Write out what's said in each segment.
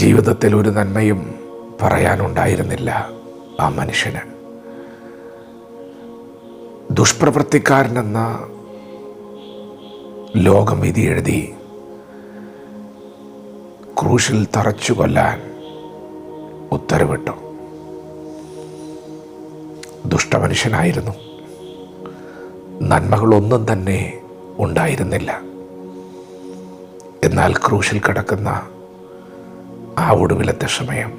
ജീവിതത്തിൽ ഒരു നന്മയും പറയാനുണ്ടായിരുന്നില്ല ആ മനുഷ്യന്. ദുഷ്പ്രവൃത്തിക്കാരനെന്ന ലോകം വിധി എഴുതി ക്രൂശിൽ തറച്ചു കൊല്ലാൻ ഉത്തരവിട്ടു. ദുഷ്ടമനുഷ്യനായിരുന്നു. നന്മകളൊന്നും തന്നെ ഉണ്ടായിരുന്നില്ല. എന്നാൽ ക്രൂശിൽ കിടക്കുന്ന ആ ഒടുവിലത്തെ സമയം,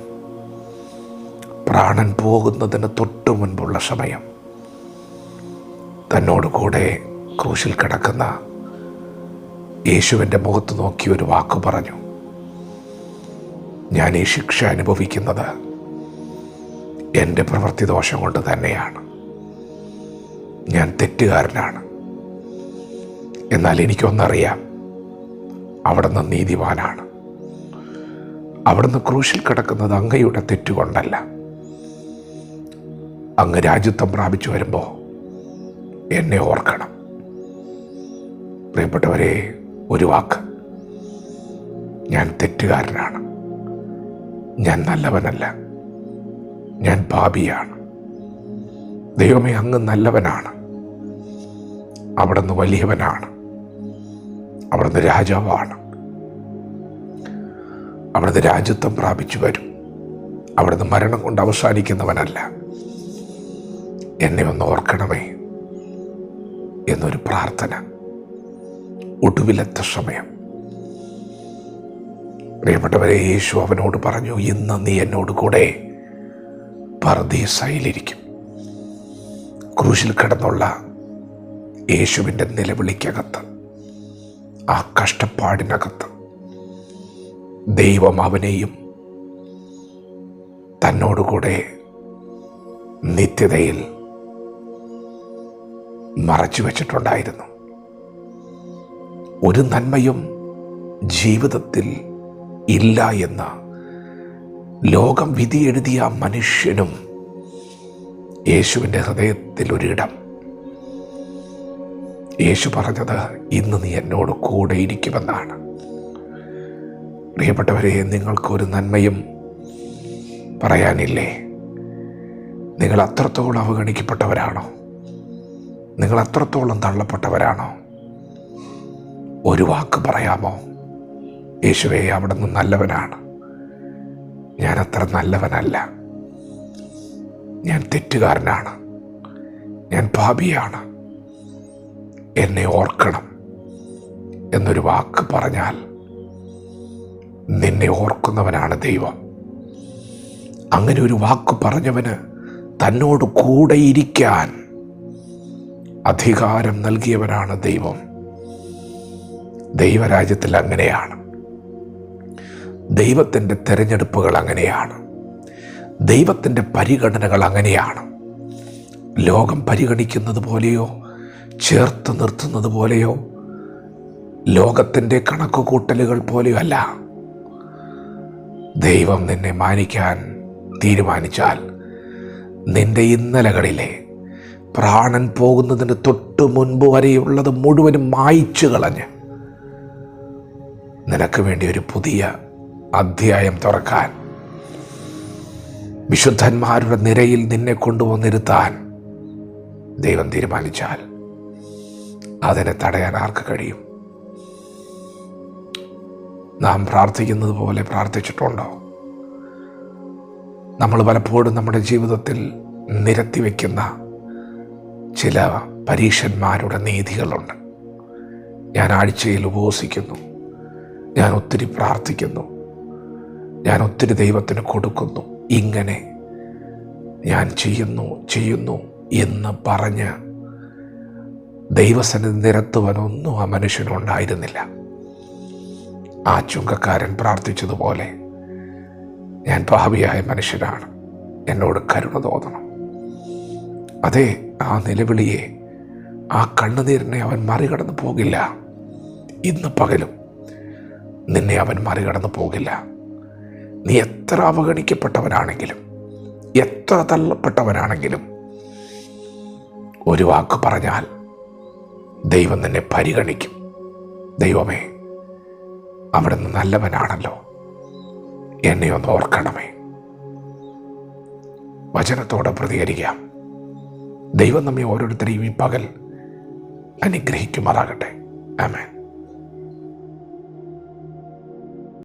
പ്രാണൻ പോകുന്നതിന് തൊട്ടു മുൻപുള്ള സമയം, തന്നോട് കൂടെ ക്രൂശിൽ കിടക്കുന്ന യേശുവിൻ്റെ മുഖത്ത് നോക്കി ഒരു വാക്ക് പറഞ്ഞു: ഞാൻ ഈ ശിക്ഷ അനുഭവിക്കുന്നത് എൻ്റെ പ്രവൃത്തി ദോഷം കൊണ്ട് തന്നെയാണ്. ഞാൻ തെറ്റുകാരനാണ്. എന്നാൽ എനിക്കൊന്നറിയാം, അവിടുന്ന് നീതിമാനാണ്. അവിടുന്ന് ക്രൂശിൽ കിടക്കുന്നത് അങ്ങയുടെ തെറ്റുകൊണ്ടല്ല. അങ്ങ് രാജ്യത്വം പ്രാപിച്ചു വരുമ്പോൾ എന്നെ ഓർക്കണം. പ്രിയപ്പെട്ടവരെ, ഒരു വാക്ക്: ഞാൻ തെറ്റുകാരനാണ്. ഞാൻ നല്ലവനല്ല. ഞാൻ പാപിയാണ്. ദൈവമേ, അങ്ങ് നല്ലവനാണ്. അവിടുന്ന് വലിയവനാണ്. അവിടുന്ന് രാജാവാണ്. അവിടുന്ന് രാജ്യത്വം പ്രാപിച്ചു വരും. അവിടുന്ന് മരണം കൊണ്ട് അവസാനിക്കുന്നവനല്ല. എന്നെ ഒന്ന് ഓർക്കണമേ എന്നൊരു പ്രാർത്ഥന. ഒടുവിലത്തെ സമയം. പ്രിയപ്പെട്ടവരെ, യേശു അവനോട് പറഞ്ഞു: ഇന്ന് നീ എന്നോട് കൂടെ പർദീസയിലിരിക്കും. ക്രൂശിൽ കിടന്നുള്ള യേശുവിൻ്റെ നിലവിളിക്കകത്ത്, ആ കഷ്ടപ്പാടിനകത്ത് ദൈവം അവനെയും തന്നോടുകൂടെ നിത്യതയിൽ മറച്ചു വച്ചിട്ടുണ്ടായിരുന്നു. ഒരു നന്മയും ജീവിതത്തിൽ ഇല്ല എന്ന ലോകം വിധി എഴുതിയ മനുഷ്യനും യേശുവിൻ്റെ ഹൃദയത്തിൽ ഒരിടം. യേശു പറഞ്ഞത്: ഇന്ന് നീ എന്നോട് കൂടെ ഇരിക്കുമെന്നാണ്. പ്രിയപ്പെട്ടവരെ, നിങ്ങൾക്കൊരു നന്മയും പറയാനില്ലേ? നിങ്ങൾ അത്രത്തോളം അവഗണിക്കപ്പെട്ടവരാണോ? നിങ്ങൾ അത്രത്തോളം തള്ളപ്പെട്ടവരാണോ? ഒരു വാക്ക് പറയാമോ? യേശുവേ, അവിടുന്ന് നല്ലവനാണ്. ഞാൻ അത്ര നല്ലവനല്ല. ഞാൻ തെറ്റുകാരനാണ്. ഞാൻ പാപിയാണ്. എന്നെ ഓർക്കണം എന്നൊരു വാക്ക് പറഞ്ഞാൽ നിന്നെ ഓർക്കുന്നവനാണ് ദൈവം. അങ്ങനെ ഒരു വാക്ക് പറഞ്ഞവന് തന്നോട് കൂടെ ഇരിക്കാൻ അധികാരം നൽകിയവനാണ് ദൈവം. ദൈവരാജ്യത്തിൽ അങ്ങനെയാണ്. ദൈവത്തിൻ്റെ തിരഞ്ഞെടുപ്പുകൾ അങ്ങനെയാണ്. ദൈവത്തിൻ്റെ പരിഗണനകൾ അങ്ങനെയാണ്. ലോകം പരിഗണിക്കുന്നത് പോലെയോ ചേർത്ത് നിർത്തുന്നത് പോലെയോ ലോകത്തിൻ്റെ കണക്കുകൂട്ടലുകൾ പോലെയോ അല്ല. ദൈവം നിന്നെ മാനിക്കാൻ തീരുമാനിച്ചാൽ നിന്റെ ഇന്നലകളിലെ പ്രാണൻ പോകുന്നതിന് തൊട്ട് മുൻപ് വരെയുള്ളത് മുഴുവനും മായ്ച്ചു കളഞ്ഞ് നിനക്ക് വേണ്ടി ഒരു പുതിയ അധ്യായം തുറക്കാൻ, വിശുദ്ധന്മാരുടെ നിരയിൽ നിന്നെ കൊണ്ടുവന്നിരുത്താൻ ദൈവം തീരുമാനിച്ചാൽ അതിനെ തടയാൻ ആർക്ക് കഴിയും? നാം പ്രാർത്ഥിക്കുന്നത് പോലെ പ്രാർത്ഥിച്ചിട്ടുണ്ടോ? നമ്മൾ പലപ്പോഴും നമ്മുടെ ജീവിതത്തിൽ നിരത്തി വയ്ക്കുന്ന ചില പരീക്ഷന്മാരുടെ നീതികളുണ്ട്. ഞാൻ ആഴ്ചയിൽ ഉപവസിക്കുന്നു, ഞാൻ ഒത്തിരി പ്രാർത്ഥിക്കുന്നു, ഞാൻ ഒത്തിരി ദൈവത്തിന് കൊടുക്കുന്നു, ഇങ്ങനെ ഞാൻ ചെയ്യുന്നു എന്ന് പറഞ്ഞ് ദൈവസന്നിധി നിരത്തുവാനൊന്നും ആ മനുഷ്യനുണ്ടായിരുന്നില്ല. ആ ചുങ്കക്കാരൻ പ്രാർത്ഥിച്ചതുപോലെ, ഞാൻ പാപിയായ മനുഷ്യനാണ്, എന്നോട് കരുണ തോന്നണം. അതെ, ആ നിലവിളിയെ, ആ കണ്ണുനീരിനെ അവൻ മറികടന്നു പോകില്ല. ഇന്ന് പകലും നിന്നെ അവൻ മറികടന്നു പോകില്ല. നീ എത്ര അവഗണിക്കപ്പെട്ടവനാണെങ്കിലും, എത്ര തള്ളപ്പെട്ടവനാണെങ്കിലും, ഒരു വാക്ക് പറഞ്ഞാൽ ദൈവം നിന്നെ പരിഗണിക്കും. ദൈവമേ, അവിടുന്ന് നല്ലവനാണല്ലോ. എന്നെ ഒന്ന് ഓർക്കണമേ. വചനത്തോടെ പ്രതികരിക്കാം. ദൈവം നമ്മെ ഓരോരുത്തരെയും ഈ പകൽ അനുഗ്രഹിക്കുമാറാകട്ടെ. ആമേൻ.